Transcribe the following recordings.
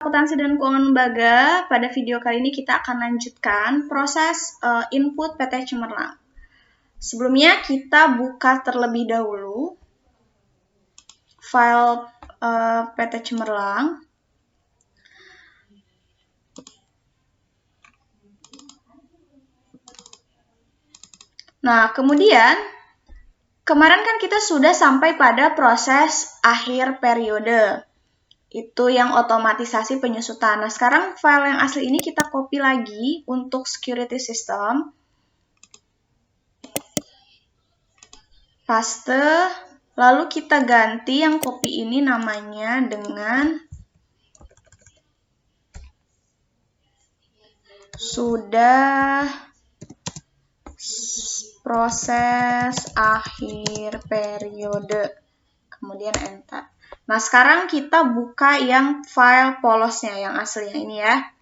Akuntansi dan keuangan lembaga, pada video kali ini kita akan lanjutkan proses input PT Cemerlang. Sebelumnya kita buka terlebih dahulu file PT Cemerlang. Nah, kemudian kemarin kan kita sudah sampai pada proses akhir periode. Itu yang otomatisasi penyusutan. Nah, sekarang file yang asli ini kita copy lagi untuk security system. Paste, lalu kita ganti yang copy ini namanya dengan sudah proses akhir periode. Kemudian enter. Nah, sekarang kita buka yang file polosnya, yang aslinya ini ya.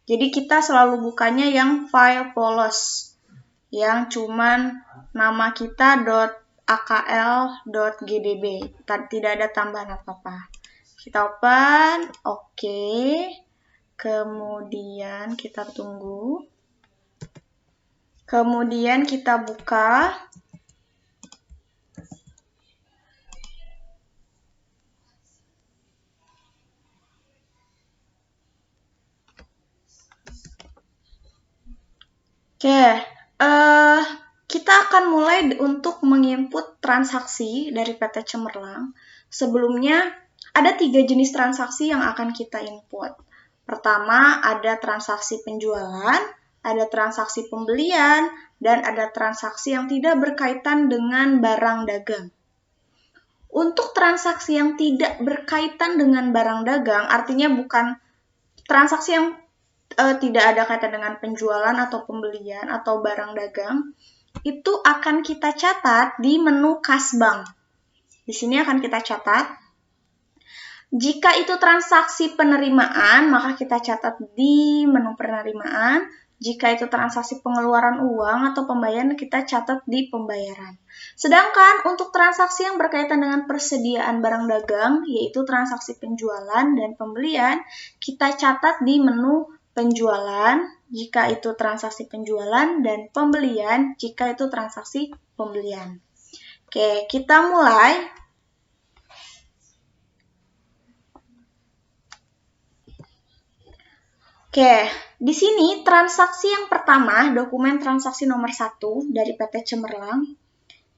Jadi kita selalu bukanya yang file polos, yang cuman nama kita .akl.gdb, tidak ada tambahan apa-apa. Kita open, oke. Kemudian kita tunggu. Kemudian kita buka. Oke, kita akan mulai untuk menginput transaksi dari PT Cemerlang. Sebelumnya, ada 3 jenis transaksi yang akan kita input. Pertama, ada transaksi penjualan, ada transaksi pembelian, dan ada transaksi yang tidak berkaitan dengan barang dagang. Untuk transaksi yang tidak berkaitan dengan barang dagang, artinya bukan transaksi yang tidak ada kaitan dengan penjualan atau pembelian atau barang dagang, itu akan kita catat di menu kas bank. Di sini akan kita catat. Jika itu transaksi penerimaan, maka kita catat di menu penerimaan. Jika itu transaksi pengeluaran uang atau pembayaran, kita catat di pembayaran. Sedangkan untuk transaksi yang berkaitan dengan persediaan barang dagang, yaitu transaksi penjualan dan pembelian, kita catat di menu penjualan, jika itu transaksi penjualan, dan pembelian, jika itu transaksi pembelian. Oke, kita mulai. Oke, di sini transaksi yang pertama, dokumen transaksi nomor 1 dari PT Cemerlang,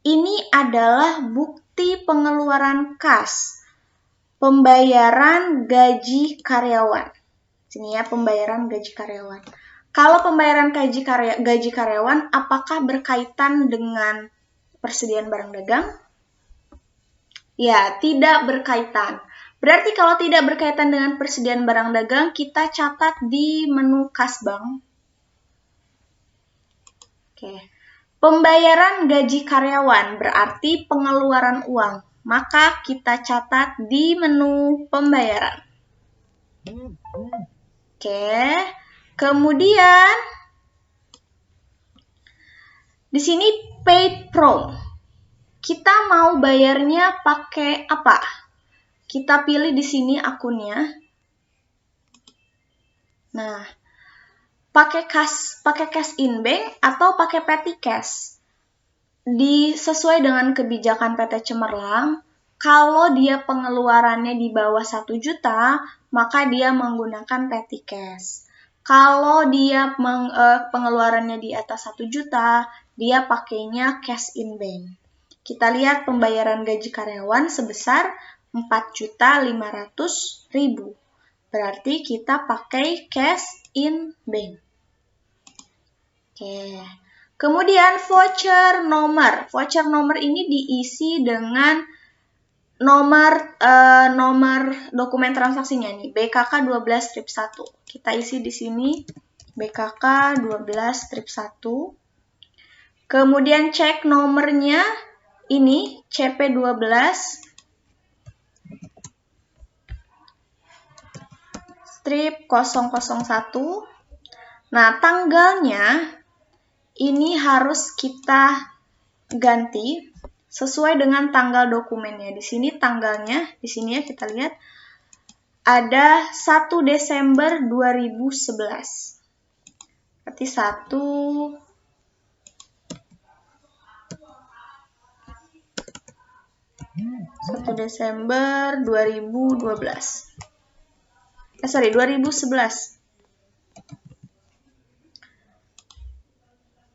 ini adalah bukti pengeluaran kas, pembayaran gaji karyawan. Sini ya, pembayaran gaji karyawan. Kalau pembayaran gaji karyawan, apakah berkaitan dengan persediaan barang dagang? Ya, tidak berkaitan. Berarti kalau tidak berkaitan dengan persediaan barang dagang, kita catat di menu kas bank. Oke. Pembayaran gaji karyawan berarti pengeluaran uang. Maka kita catat di menu pembayaran. Oke. Kemudian di sini paid from. Kita mau bayarnya pakai apa? Kita pilih di sini akunnya. Nah, pakai cash in bank atau pakai petty cash. Sesuai dengan kebijakan PT Cemerlang, kalau dia pengeluarannya di bawah 1 juta, maka dia menggunakan petty cash. Kalau dia pengeluarannya di atas 1 juta, dia pakainya cash in bank. Kita lihat pembayaran gaji karyawan sebesar 4.500.000. Berarti kita pakai cash in bank. Oke. Kemudian voucher nomor. Voucher nomor ini diisi dengan nomor dokumen transaksinya nih, BKK 12 strip 1. Kita isi di sini BKK 12 strip 1. Kemudian cek nomornya ini CP12 strip 001. Nah, tanggalnya ini harus kita ganti sesuai dengan tanggal dokumennya. Di sini tanggalnya, di sini ya kita lihat ada 1 Desember 2011. Berarti 1 Desember 2012. 2011.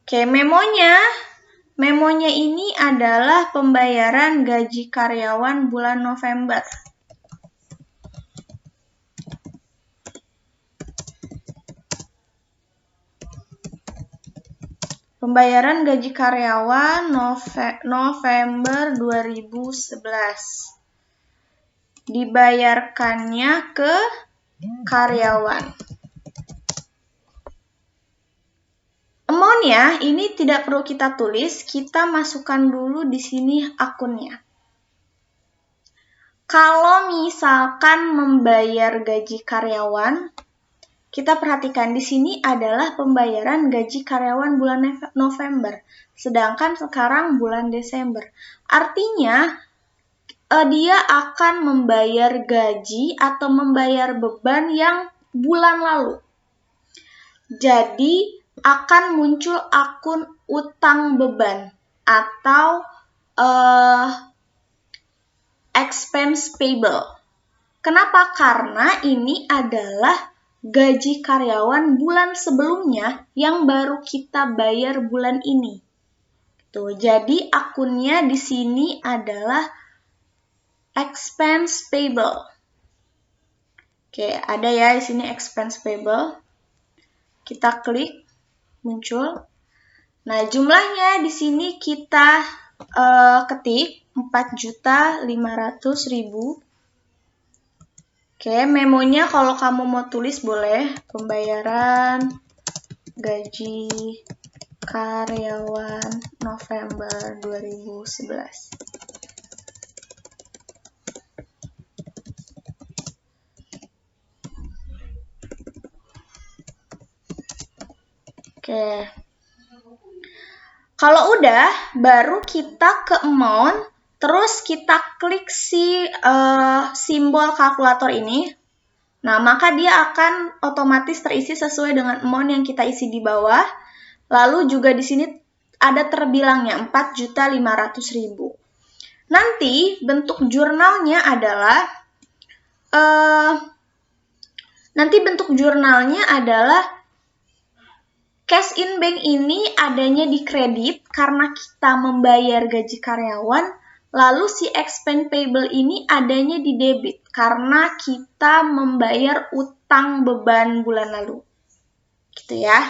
Oke, memonya ini adalah pembayaran gaji karyawan bulan November. Pembayaran gaji karyawan November 2011. Dibayarkannya ke karyawan. Amount-nya ini tidak perlu kita tulis, kita masukkan dulu di sini akunnya. Kalau misalkan membayar gaji karyawan, kita perhatikan di sini adalah pembayaran gaji karyawan bulan November, sedangkan sekarang bulan Desember. Artinya, dia akan membayar gaji atau membayar beban yang bulan lalu. Jadi, akan muncul akun utang beban atau expense payable. Kenapa? Karena ini adalah gaji karyawan bulan sebelumnya yang baru kita bayar bulan ini. Tuh, jadi akunnya di sini adalah expense payable. Oke, ada ya di sini expense payable. Kita klik, muncul. Nah, jumlahnya di sini kita ketik 4.500.000. Oke, memonya kalau kamu mau tulis boleh, pembayaran gaji karyawan November 2011. Oke. Kalau udah, baru kita ke amount, terus kita klik si simbol kalkulator ini. Nah, maka dia akan otomatis terisi sesuai dengan amount yang kita isi di bawah. Lalu juga di sini ada terbilangnya 4.500.000. Nanti bentuk jurnalnya adalah cash in bank ini adanya di kredit karena kita membayar gaji karyawan, lalu si expense payable ini adanya di debit karena kita membayar utang beban bulan lalu. Gitu ya.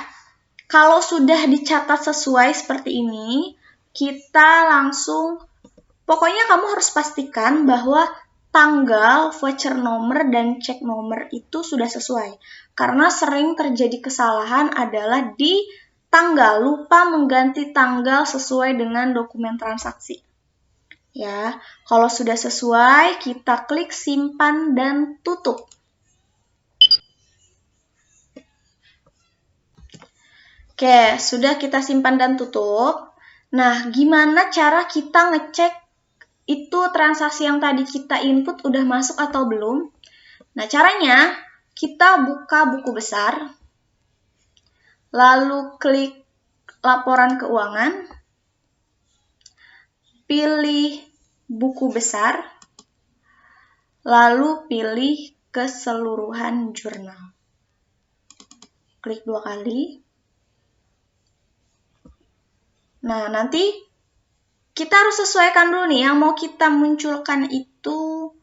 Kalau sudah dicatat sesuai seperti ini, kita langsung, pokoknya kamu harus pastikan bahwa tanggal, voucher nomor, dan cek nomor itu sudah sesuai. Karena sering terjadi kesalahan adalah di tanggal, lupa mengganti tanggal sesuai dengan dokumen transaksi. Ya, kalau sudah sesuai, kita klik simpan dan tutup. Oke, sudah kita simpan dan tutup. Nah, gimana cara kita ngecek itu transaksi yang tadi kita input udah masuk atau belum? Nah, caranya kita buka buku besar, lalu klik laporan keuangan, pilih buku besar, lalu pilih keseluruhan jurnal. Klik 2 kali. Nah, nanti kita harus sesuaikan dulu nih, yang mau kita munculkan itu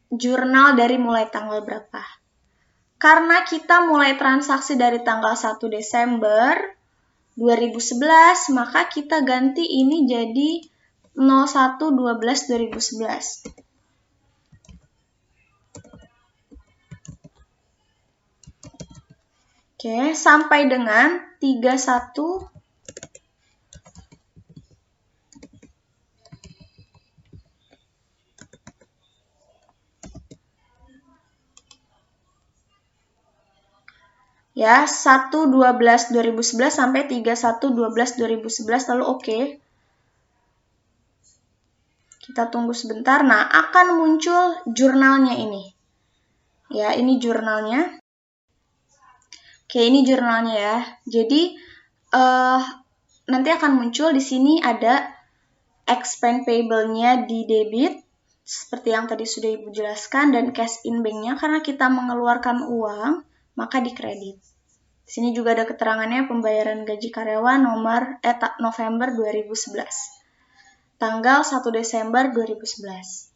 jurnal dari mulai tanggal berapa. Karena kita mulai transaksi dari tanggal 1 Desember 2011, maka kita ganti ini jadi 01/12/2011. Oke, sampai dengan 31 ya, 1/12/2011 sampai 31/12/2011, lalu oke. Kita tunggu sebentar. Nah, akan muncul jurnalnya ini. Ya, ini jurnalnya. Oke, ini jurnalnya ya. Jadi nanti akan muncul di sini ada expense payable-nya di debit, seperti yang tadi sudah Ibu jelaskan, dan cash in bank-nya karena kita mengeluarkan uang, maka di kredit. Di sini juga ada keterangannya pembayaran gaji karyawan November 2011. Tanggal 1 Desember 2011.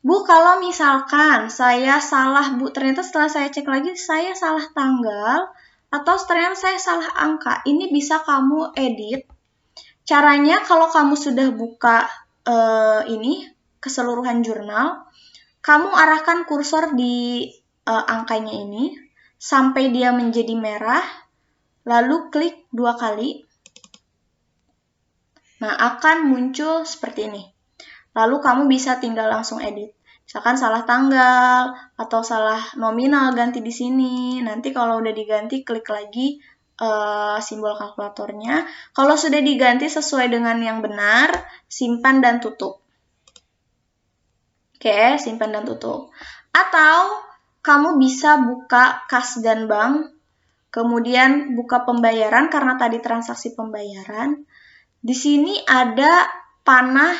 Bu, kalau misalkan saya salah, Bu, ternyata setelah saya cek lagi, saya salah tanggal, atau ternyata saya salah angka, ini bisa kamu edit. Caranya, kalau kamu sudah buka ini, keseluruhan jurnal, kamu arahkan kursor di angkanya ini, sampai dia menjadi merah, lalu klik 2 kali. Nah, akan muncul seperti ini. Lalu kamu bisa tinggal langsung edit. Misalkan salah tanggal atau salah nominal, ganti di sini. Nanti kalau udah diganti, klik lagi simbol kalkulatornya. Kalau sudah diganti sesuai dengan yang benar, simpan dan tutup. Oke, simpan dan tutup. Atau kamu bisa buka kas dan bank, kemudian buka pembayaran karena tadi transaksi pembayaran. Di sini ada panah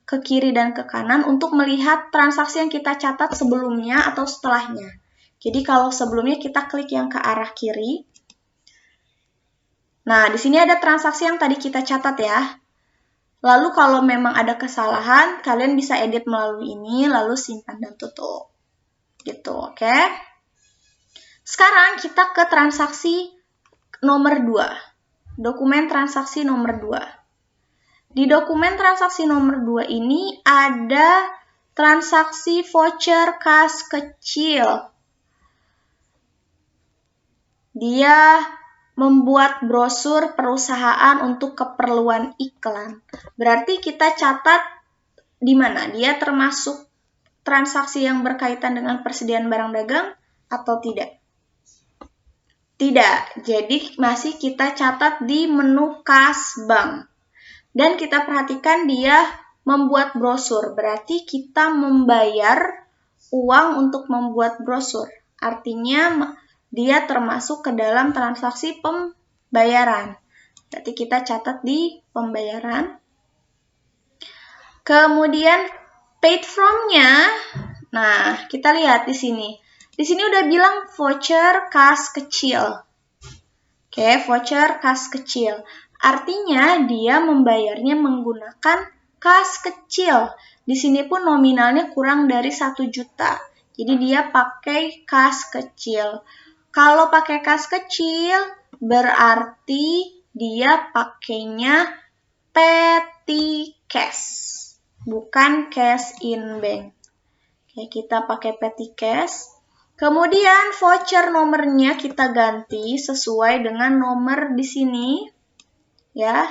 ke kiri dan ke kanan untuk melihat transaksi yang kita catat sebelumnya atau setelahnya. Jadi kalau sebelumnya kita klik yang ke arah kiri. Nah, di sini ada transaksi yang tadi kita catat ya. Lalu kalau memang ada kesalahan, kalian bisa edit melalui ini, lalu simpan dan tutup. Gitu, oke? Sekarang kita ke transaksi nomor 2. Dokumen transaksi nomor 2. Di dokumen transaksi nomor 2 ini ada transaksi voucher kas kecil. Dia membuat brosur perusahaan untuk keperluan iklan. Berarti kita catat di mana? Dia termasuk transaksi yang berkaitan dengan persediaan barang dagang atau tidak? Tidak. Jadi masih kita catat di menu kas bank. Dan kita perhatikan dia membuat brosur, berarti kita membayar uang untuk membuat brosur. Artinya dia termasuk ke dalam transaksi pembayaran. Berarti kita catat di pembayaran. Kemudian paid from-nya, nah kita lihat di sini. Di sini udah bilang voucher kas kecil. Oke, voucher kas kecil. Artinya dia membayarnya menggunakan kas kecil. Di sini pun nominalnya kurang dari 1 juta. Jadi dia pakai kas kecil. Kalau pakai kas kecil, berarti dia pakainya petty cash. Bukan cash in bank. Oke, kita pakai petty cash. Kemudian voucher nomornya kita ganti sesuai dengan nomor di sini. Ya,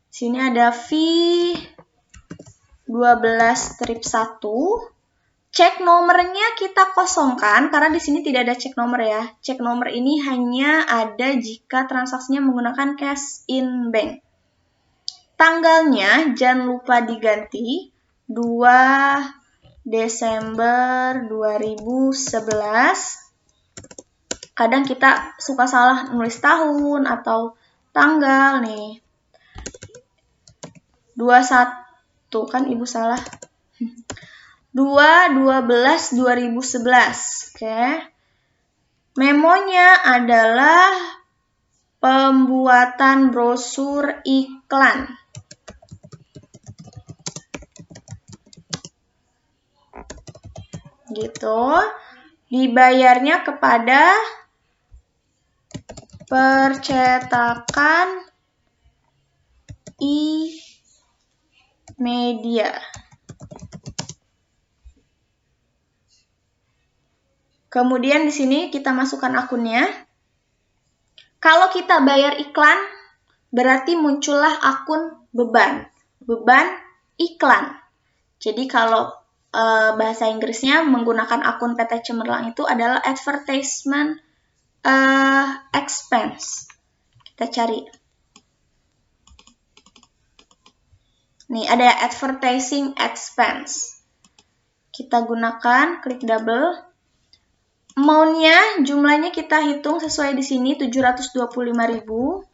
sini ada V12-1. Cek nomornya kita kosongkan karena di sini tidak ada cek nomor ya. Cek nomor ini hanya ada jika transaksinya menggunakan cash in bank. Tanggalnya jangan lupa diganti 2 Desember 2011. Kadang kita suka salah nulis tahun atau tanggal nih. 21 kan Ibu salah. 2/12/2011. Oke. Memonya adalah pembuatan brosur iklan. Gitu. Dibayarnya kepada percetakan iMedia. Kemudian di sini kita masukkan akunnya. Kalau kita bayar iklan, berarti muncullah akun beban. Beban iklan. Jadi kalau bahasa Inggrisnya menggunakan akun PT Cemerlang itu adalah advertisement expense. Kita cari. Nih, ada advertising expense. Kita gunakan, klik double. Amount-nya, jumlahnya kita hitung sesuai di sini, 725.000.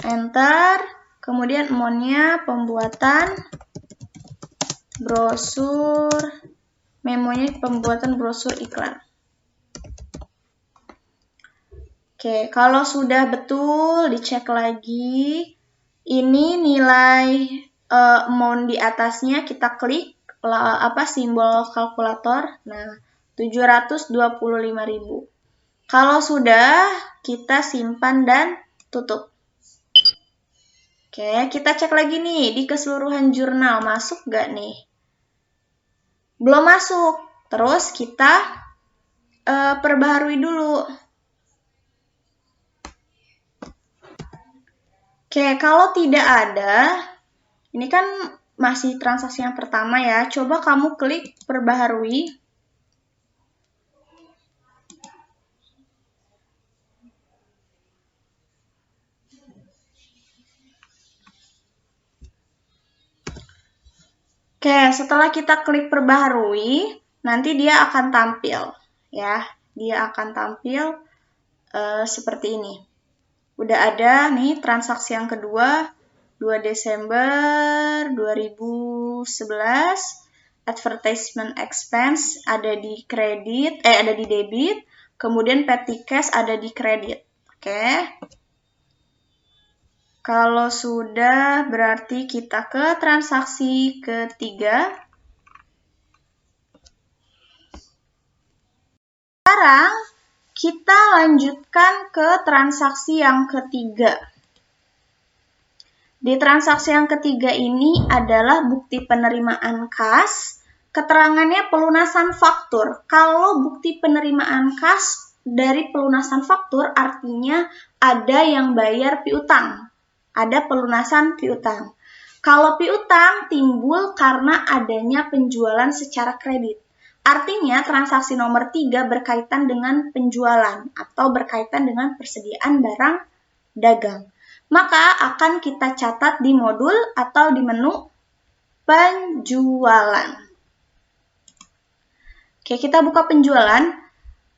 Enter. Kemudian amount-nya pembuatan brosur, memonya pembuatan brosur iklan. Oke, kalau sudah betul, dicek lagi. Ini nilai amount di atasnya, kita klik simbol kalkulator. Nah, 725.000. Kalau sudah, kita simpan dan tutup. Oke, kita cek lagi nih, di keseluruhan jurnal masuk nggak nih? Belum masuk. Terus kita perbaharui dulu. Oke, kalau tidak ada, ini kan masih transaksi yang pertama ya. Coba kamu klik perbaharui. Oke, setelah kita klik perbaharui, nanti dia akan tampil ya. Dia akan tampil seperti ini. Udah ada nih transaksi yang kedua, 2 Desember 2011, advertisement expense ada di debit, kemudian petty cash ada di kredit. Oke. Kalau sudah, berarti kita ke transaksi ketiga. Sekarang kita lanjutkan ke transaksi yang ketiga. Di transaksi yang ketiga ini adalah bukti penerimaan kas. Keterangannya pelunasan faktur. Kalau bukti penerimaan kas dari pelunasan faktur artinya ada yang bayar piutang. Ada pelunasan piutang. Kalau piutang timbul karena adanya penjualan secara kredit. Artinya transaksi nomor 3 berkaitan dengan penjualan atau berkaitan dengan persediaan barang dagang. Maka akan kita catat di modul atau di menu penjualan. Oke, kita buka penjualan.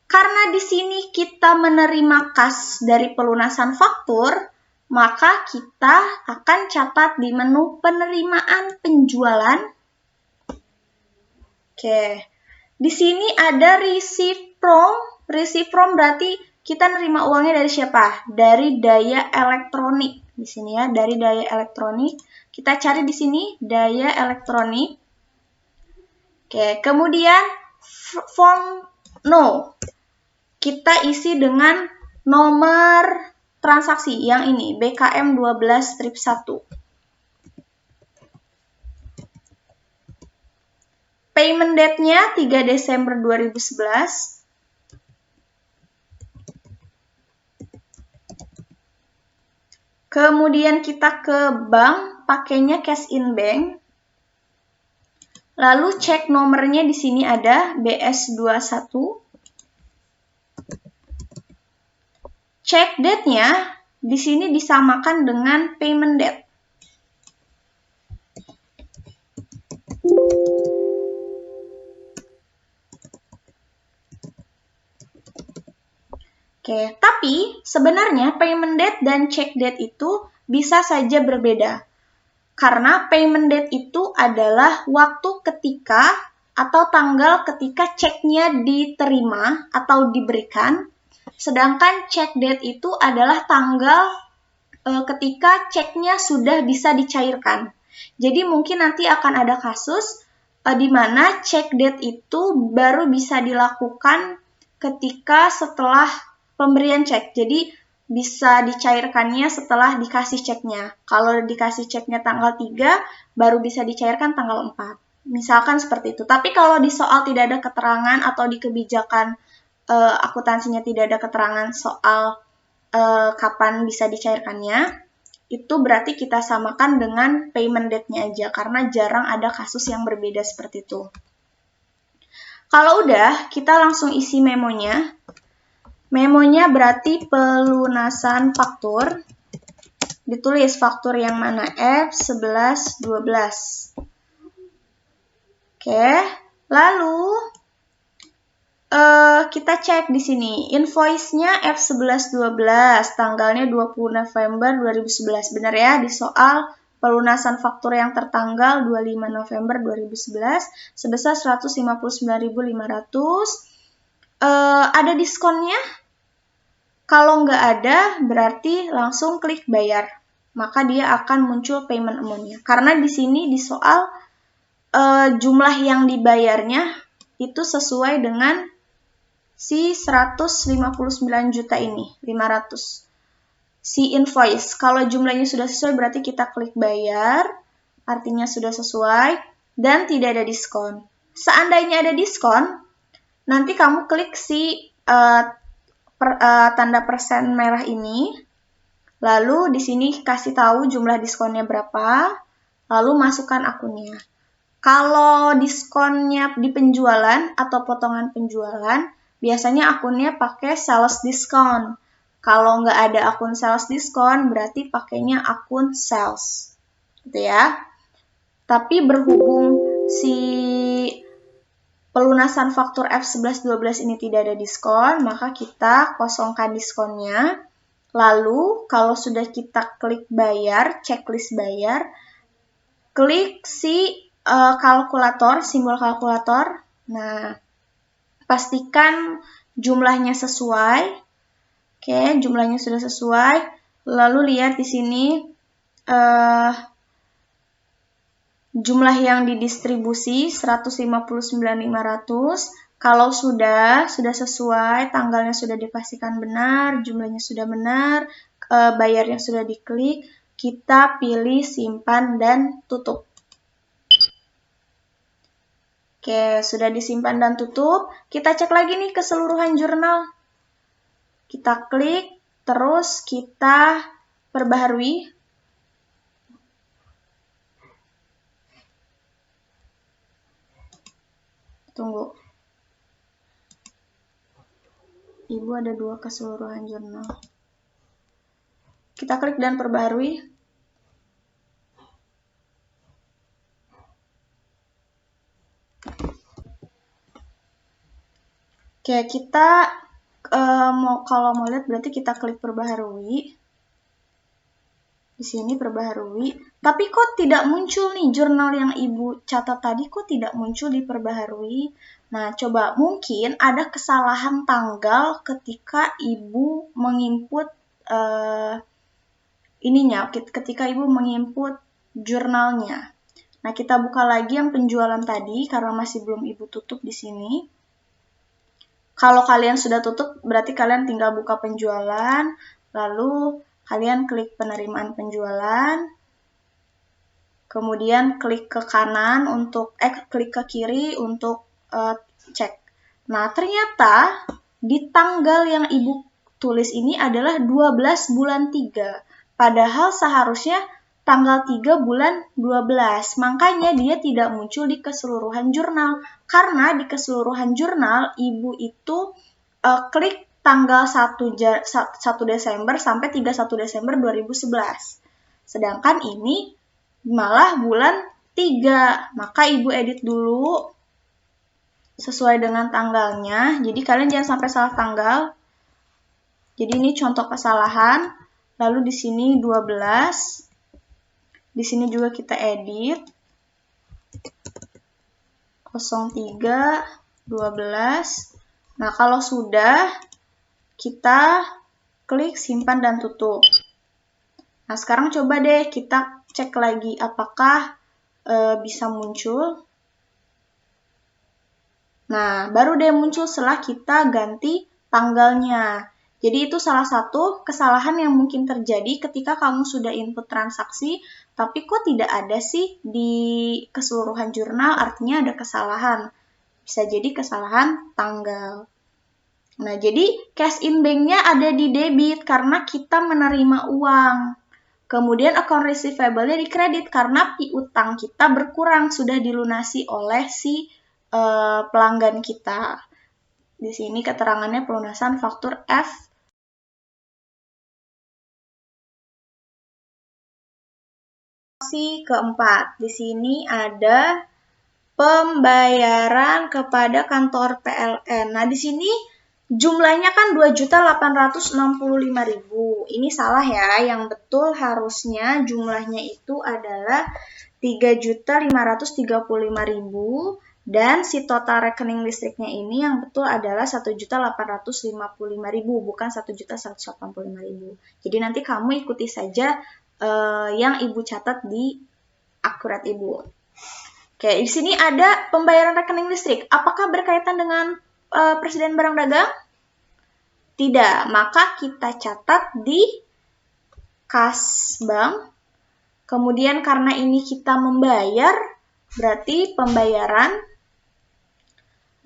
Karena di sini kita menerima kas dari pelunasan faktur, maka kita akan catat di menu penerimaan penjualan. Oke, di sini ada receive from. Receive from berarti kita nerima uangnya dari siapa? Dari Daya Elektronik. Di sini ya, dari Daya Elektronik. Kita cari di sini Daya Elektronik. Oke, kemudian form no. Kita isi dengan nomor transaksi yang ini, BKM 12-1. Payment date-nya 3 Desember 2011. Kemudian kita ke bank, pakainya cash in bank. Lalu cek nomornya di sini ada BS21. Cek date-nya di sini disamakan dengan payment date. Oke, tapi sebenarnya payment date dan check date itu bisa saja berbeda. Karena payment date itu adalah waktu ketika atau tanggal ketika ceknya diterima atau diberikan. Sedangkan check date itu adalah tanggal ketika ceknya sudah bisa dicairkan. Jadi mungkin nanti akan ada kasus di mana check date itu baru bisa dilakukan ketika setelah pemberian cek. Jadi bisa dicairkannya setelah dikasih ceknya. Kalau dikasih ceknya tanggal 3, baru bisa dicairkan tanggal 4. Misalkan seperti itu. Tapi kalau di soal tidak ada keterangan atau di kebijakan akuntansinya tidak ada keterangan soal kapan bisa dicairkannya, itu berarti kita samakan dengan payment date-nya aja. Karena jarang ada kasus yang berbeda seperti itu. Kalau udah, kita langsung isi memonya. Memonya berarti pelunasan faktur. ditulis faktur yang mana? F1112. Oke, lalu kita cek di sini. Invoice-nya F1112, tanggalnya 20 November 2011. Benar ya, di soal pelunasan faktur yang tertanggal 25 November 2011 sebesar 159.500. Ada diskonnya? Kalau nggak ada, berarti langsung klik bayar. Maka dia akan muncul payment amount-nya. Karena di sini di soal jumlah yang dibayarnya itu sesuai dengan si 159 juta ini, 500. Si invoice, kalau jumlahnya sudah sesuai berarti kita klik bayar, artinya sudah sesuai, dan tidak ada diskon. Seandainya ada diskon, nanti kamu klik si tanda persen merah ini, lalu di sini kasih tahu jumlah diskonnya berapa, lalu masukkan akunnya. Kalau diskonnya di penjualan atau potongan penjualan, biasanya akunnya pakai sales discount. Kalau nggak ada akun sales discount, berarti pakainya akun sales. Gitu ya. Tapi berhubung si pelunasan faktur F1112 ini tidak ada diskon, maka kita kosongkan diskonnya. Lalu, kalau sudah kita klik bayar, checklist bayar, klik si kalkulator, simbol kalkulator. Nah, pastikan jumlahnya sesuai. Oke, jumlahnya sudah sesuai. Lalu lihat di sini jumlah yang didistribusi 159.500. Kalau sudah sesuai, tanggalnya sudah dipastikan benar, jumlahnya sudah benar, bayarnya sudah diklik, kita pilih simpan dan tutup. Oke, sudah disimpan dan tutup. Kita cek lagi nih keseluruhan jurnal. Kita klik, terus kita perbaharui. Tunggu. Ibu ada 2 keseluruhan jurnal. Kita klik dan perbaharui. Oke, kita kalau mau lihat berarti kita klik perbaharui. Di sini perbaharui. Tapi kok tidak muncul nih jurnal yang Ibu catat tadi, kok tidak muncul di perbaharui? Nah, coba mungkin ada kesalahan tanggal ketika Ibu menginput ketika Ibu menginput jurnalnya. Nah, kita buka lagi yang penjualan tadi karena masih belum Ibu tutup di sini. Kalau kalian sudah tutup, berarti kalian tinggal buka penjualan, lalu kalian klik penerimaan penjualan, kemudian klik ke kanan klik ke kiri untuk cek. Nah, ternyata di tanggal yang Ibu tulis ini adalah 12 bulan 3. Padahal seharusnya tanggal 3 bulan 12. Makanya dia tidak muncul di keseluruhan jurnal. Karena di keseluruhan jurnal, Ibu itu klik tanggal 1 Desember sampai 31 Desember 2011. Sedangkan ini malah bulan 3. Maka Ibu edit dulu sesuai dengan tanggalnya. Jadi kalian jangan sampai salah tanggal. Jadi ini contoh kesalahan. Lalu di sini 12. Di sini juga kita edit. 03, 12. Nah, kalau sudah, kita klik simpan dan tutup. Nah, sekarang coba deh kita cek lagi apakah bisa muncul. Nah, baru deh muncul setelah kita ganti tanggalnya. Jadi itu salah satu kesalahan yang mungkin terjadi ketika kamu sudah input transaksi, tapi kok tidak ada sih di keseluruhan jurnal, artinya ada kesalahan. Bisa jadi kesalahan tanggal. Nah, jadi cash in bank-nya ada di debit karena kita menerima uang. Kemudian account receivable-nya di kredit karena piutang kita berkurang, sudah dilunasi oleh si pelanggan kita. Di sini keterangannya pelunasan faktur F keempat. Di sini ada pembayaran kepada kantor PLN. Nah, di sini jumlahnya kan 2.865.000. Ini salah ya. Yang betul harusnya jumlahnya itu adalah 3.535.000 dan si total rekening listriknya ini yang betul adalah 1.855.000, bukan 1.185.000. Jadi nanti kamu ikuti saja yang Ibu catat di akurat Ibu. Oke, di sini ada pembayaran rekening listrik. Apakah berkaitan dengan Presiden Barang Dagang? Tidak, maka kita catat di kas bank. Kemudian karena ini kita membayar, berarti pembayaran.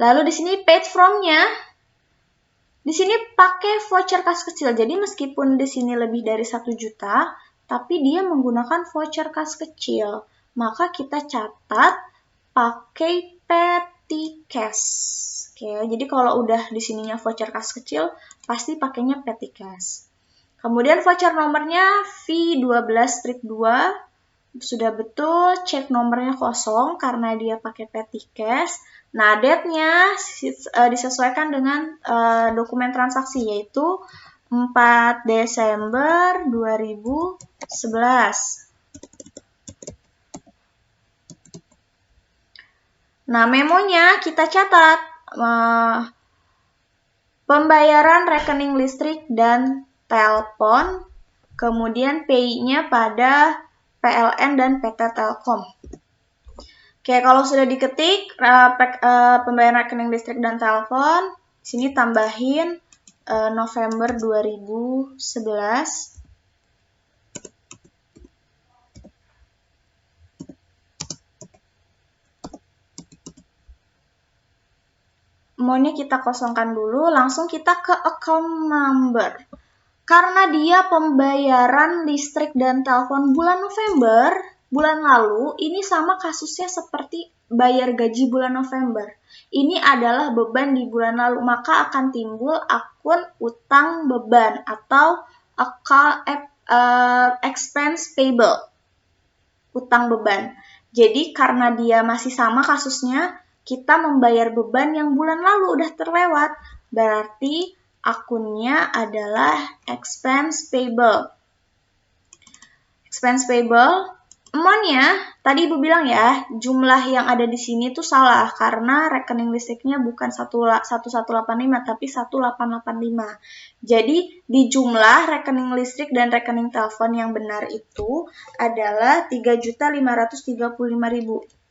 Lalu di sini paid from-nya, di sini pakai voucher kas kecil. Jadi meskipun di sini lebih dari 1 juta, tapi dia menggunakan voucher kas kecil. Maka kita catat pakai petty cash. Oke, jadi kalau udah di sininya voucher kas kecil, pasti pakainya petty cash. Kemudian voucher nomornya V12-2, sudah betul, cek nomornya kosong karena dia pakai petty cash. Nah, date-nya disesuaikan dengan dokumen transaksi, yaitu 4 Desember 2011. Nah, memonya kita catat pembayaran rekening listrik dan telepon, kemudian PI-nya pada PLN dan PT Telkom. Oke, kalau sudah diketik pembayaran rekening listrik dan telepon, sini tambahin November 2011. Maunya kita kosongkan dulu, langsung kita ke account number. Karena dia pembayaran listrik dan telepon bulan November, bulan lalu, ini sama kasusnya seperti bayar gaji bulan November. Ini adalah beban di bulan lalu, maka akan timbul akun utang beban atau expense payable, utang beban. Jadi karena dia masih sama kasusnya, kita membayar beban yang bulan lalu udah terlewat, berarti akunnya adalah expense payable. Expense payable, amount-nya, tadi Ibu bilang ya, jumlah yang ada di sini tuh salah, karena rekening listriknya bukan 1185, tapi 1885. Jadi, di jumlah rekening listrik dan rekening telepon yang benar itu adalah 3.535.000.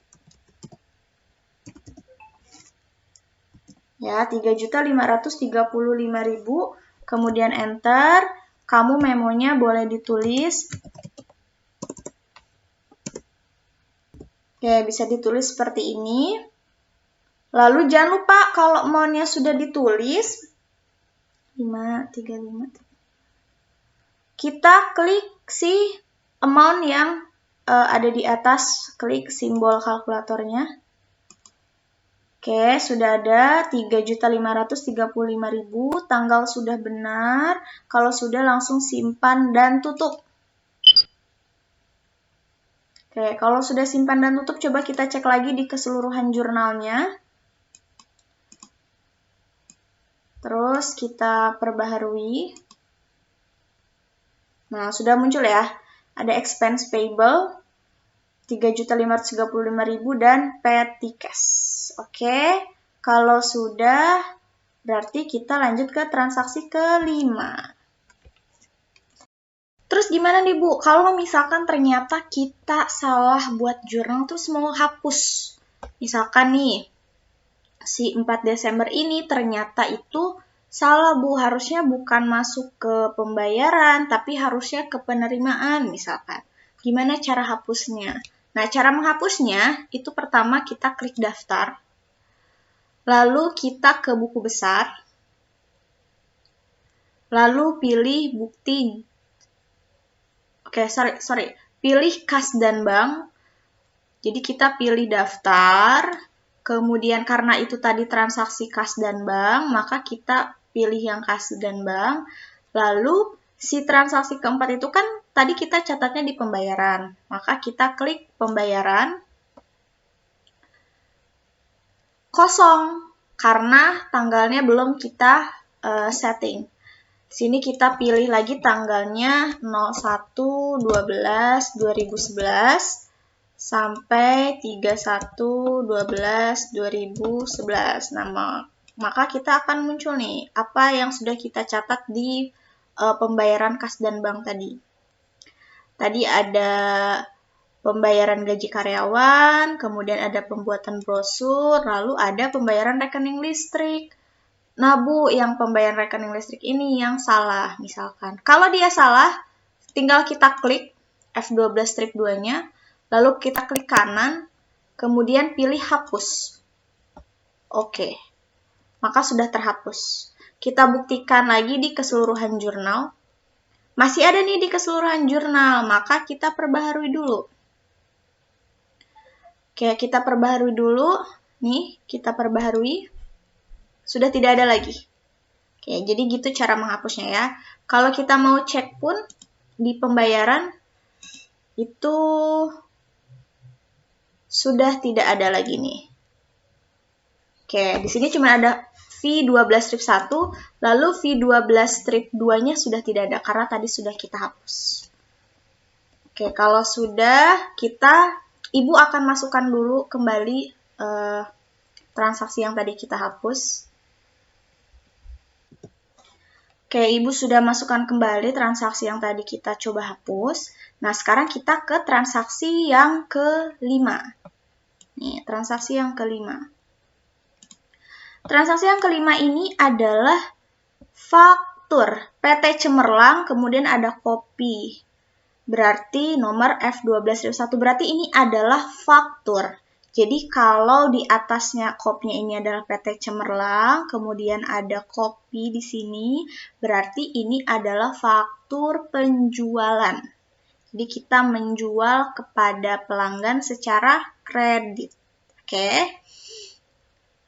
Ya, 3.535.000, kemudian enter, kamu memonya boleh ditulis. Oke, bisa ditulis seperti ini. Lalu jangan lupa kalau amount-nya sudah ditulis, 535, kita klik si amount yang ada di atas, klik simbol kalkulatornya. Oke, sudah ada 3.535.000, tanggal sudah benar. Kalau sudah langsung simpan dan tutup. Oke, kalau sudah simpan dan tutup, coba kita cek lagi di keseluruhan jurnalnya. Terus kita perbaharui. Nah, sudah muncul ya. Ada expense payable 3.535.000 dan petty cash. Oke, kalau sudah, berarti kita lanjut ke transaksi kelima. Terus gimana nih Bu, kalau misalkan ternyata kita salah buat jurnal terus mau hapus. Misalkan nih, si 4 Desember ini ternyata itu salah Bu, harusnya bukan masuk ke pembayaran, tapi harusnya ke penerimaan misalkan. Gimana cara hapusnya? Nah, cara menghapusnya itu pertama kita klik daftar, lalu kita ke buku besar, lalu pilih bukti. Pilih kas dan bank. Jadi kita pilih daftar, kemudian karena itu tadi transaksi kas dan bank, maka kita pilih yang kas dan bank. Lalu si transaksi keempat itu kan tadi kita catatnya di pembayaran. Maka kita klik pembayaran. Kosong, karena tanggalnya belum kita setting. Sini kita pilih lagi tanggalnya 01/12/2011 sampai 31/12/2011. Nah, maka kita akan muncul nih apa yang sudah kita catat di pembayaran kas dan bank tadi. Tadi ada pembayaran gaji karyawan, kemudian ada pembuatan brosur, lalu ada pembayaran rekening listrik. Nah, Bu, yang pembayaran rekening listrik ini yang salah, misalkan. Kalau dia salah, tinggal kita klik F12 strip 2-nya, lalu kita klik kanan, kemudian pilih hapus. Oke, maka sudah terhapus. Kita buktikan lagi di keseluruhan jurnal. Masih ada nih di keseluruhan jurnal, maka kita perbaharui dulu. Oke, kita perbaharui dulu. Nih, kita perbaharui. Sudah tidak ada lagi. Oke, jadi gitu cara menghapusnya ya. Kalau kita mau cek pun di pembayaran itu sudah tidak ada lagi nih. Oke, di sini cuma ada V12 strip 1, lalu V12 strip 2-nya sudah tidak ada karena tadi sudah kita hapus. Oke, kalau sudah Ibu akan masukkan dulu kembali transaksi yang tadi kita hapus. Oke, Ibu sudah masukkan kembali transaksi yang tadi kita coba hapus. Nah, sekarang kita ke transaksi yang kelima. Nih, transaksi yang kelima. Transaksi yang kelima ini adalah faktur PT Cemerlang, kemudian ada kopi. Berarti nomor F12-1, berarti ini adalah faktur. Jadi kalau di atasnya kopnya ini adalah PT Cemerlang, kemudian ada kopi di sini, berarti ini adalah faktur penjualan. Jadi kita menjual kepada pelanggan secara kredit. Oke.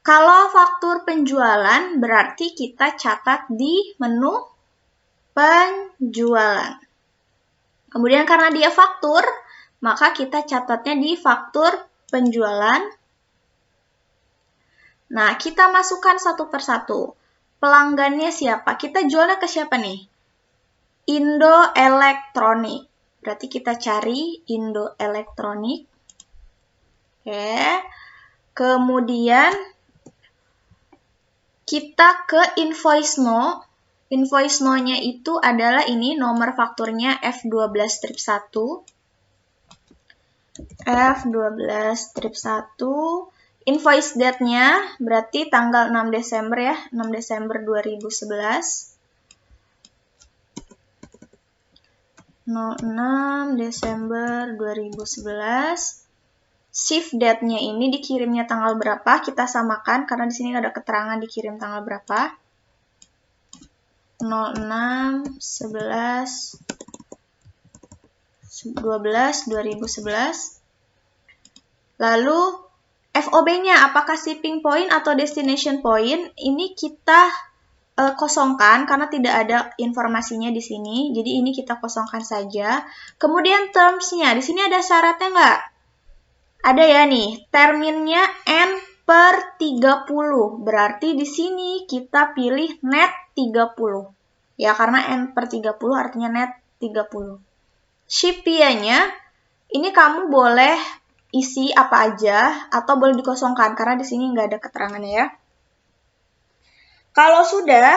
Kalau faktur penjualan berarti kita catat di menu penjualan. Kemudian karena dia faktur, maka kita catatnya di faktur penjualan. Nah, kita masukkan satu persatu. Pelanggannya siapa? Kita jualnya ke siapa nih? Indo Elektronik. Berarti kita cari Indo Elektronik. Oke. Kemudian kita ke Invoice No. Invoice No-nya itu adalah ini nomor fakturnya F12 strip 1. F12 strip 1. Invoice date-nya berarti tanggal 6 Desember ya, 6 Desember 2011. 06 Desember 2011. Shift date-nya ini dikirimnya tanggal berapa? Kita samakan karena di sini ada keterangan dikirim tanggal berapa. 06 11 12 2011. Lalu FOB-nya apakah shipping point atau destination point? Ini kita kosongkan karena tidak ada informasinya di sini. Jadi ini kita kosongkan saja. Kemudian terms-nya, di sini ada syaratnya nggak? Ada ya nih, terminnya N/30. Berarti di sini kita pilih net 30. Ya, karena N/30 artinya net 30. Shipia-nya, ini kamu boleh isi apa aja atau boleh dikosongkan karena di sini nggak ada keterangannya ya. Kalau sudah,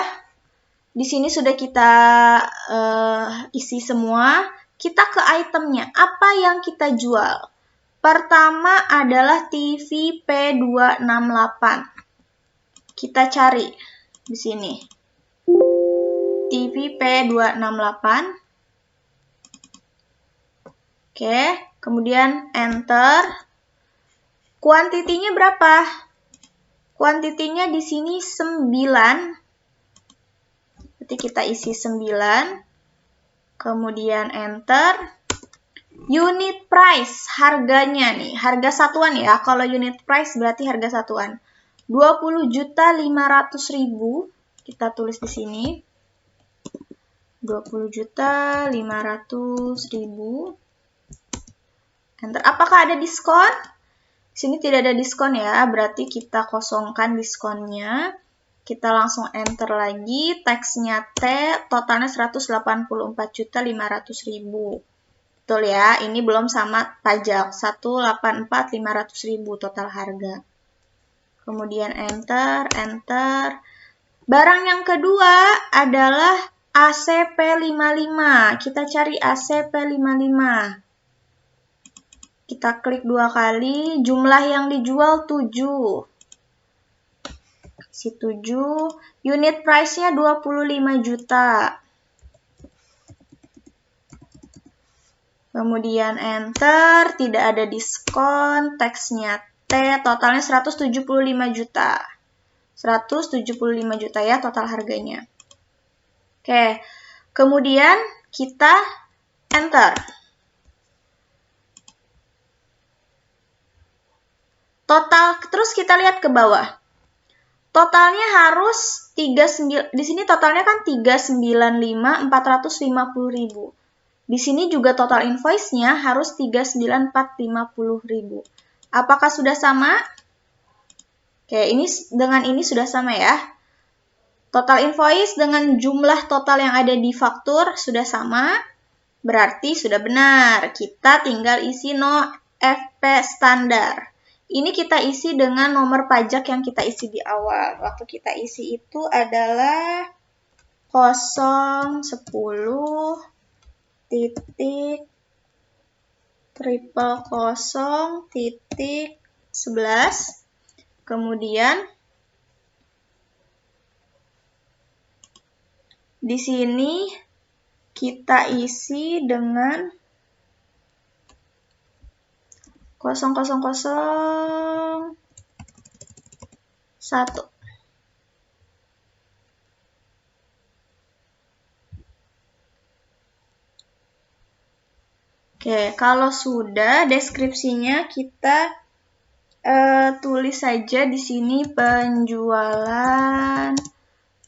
di sini sudah kita isi semua, kita ke itemnya. Apa yang kita jual? Pertama adalah TV P268. Kita cari di sini. TV P268. Oke, kemudian enter. Kuantitinya berapa? Kuantitinya di sini 9. Berarti kita isi 9. Kemudian enter. Unit price, harganya nih, harga satuan ya. Kalau unit price berarti harga satuan. 20.500.000. Kita tulis di sini. 20.500.000. Enter. Apakah ada diskon? Di sini tidak ada diskon ya, berarti kita kosongkan diskonnya. Kita langsung enter lagi, teksnya T, totalnya 184.500.000. Betul ya, ini belum sama pajak, 184.500.000 total harga. Kemudian enter, enter. Barang yang kedua adalah ACP55. Kita cari ACP55. Kita klik 2 kali, jumlah yang dijual 7. Kasih 7, unit price-nya 25 juta. Kemudian enter, tidak ada diskon, teksnya T, totalnya 175 juta. 175 juta ya total harganya. Oke, kemudian kita enter. Total, terus kita lihat ke bawah. Totalnya harus 39, di sini totalnya kan 395.450.000. Di sini juga total invoice-nya harus 39.450.000. Apakah sudah sama? Oke, ini dengan ini sudah sama ya. Total invoice dengan jumlah total yang ada di faktur sudah sama. Berarti sudah benar. Kita tinggal isi no FP standar. Ini kita isi dengan nomor pajak yang kita isi di awal. Waktu kita isi itu adalah 010 titik 000 titik 11. Kemudian di sini kita isi dengan 0001. Oke, kalau sudah deskripsinya kita tulis saja di sini penjualan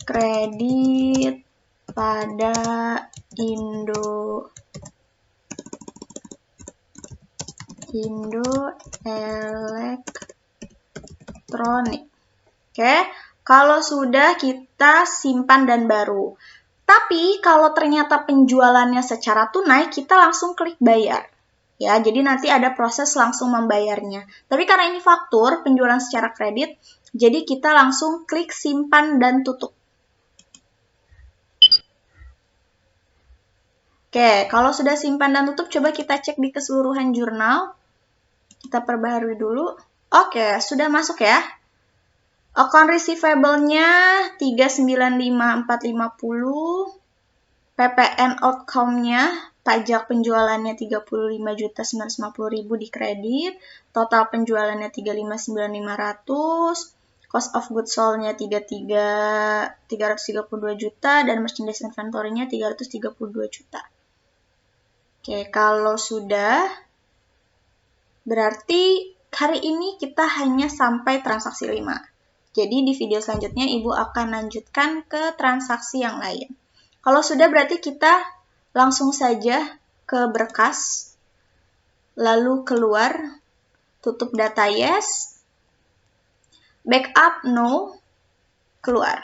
kredit pada Indo Elektronik. Oke, kalau sudah kita simpan dan baru. Tapi kalau ternyata penjualannya secara tunai, kita langsung klik bayar. Ya, jadi nanti ada proses langsung membayarnya. Tapi karena ini faktur, penjualan secara kredit, jadi kita langsung klik simpan dan tutup. Oke, kalau sudah simpan dan tutup, coba kita cek di keseluruhan jurnal. Kita perbaharui dulu. Oke, sudah masuk ya. Account receivable-nya 395.450. PPN outcome-nya, pajak penjualannya 35.950.000 di kredit, total penjualannya 359.500, cost of goods sold-nya 332 juta, dan merchandise inventory-nya 332 juta. Oke, kalau sudah, berarti hari ini kita hanya sampai transaksi 5. Jadi di video selanjutnya Ibu akan lanjutkan ke transaksi yang lain. Kalau sudah berarti kita langsung saja ke berkas, lalu keluar, tutup data yes, backup no, keluar.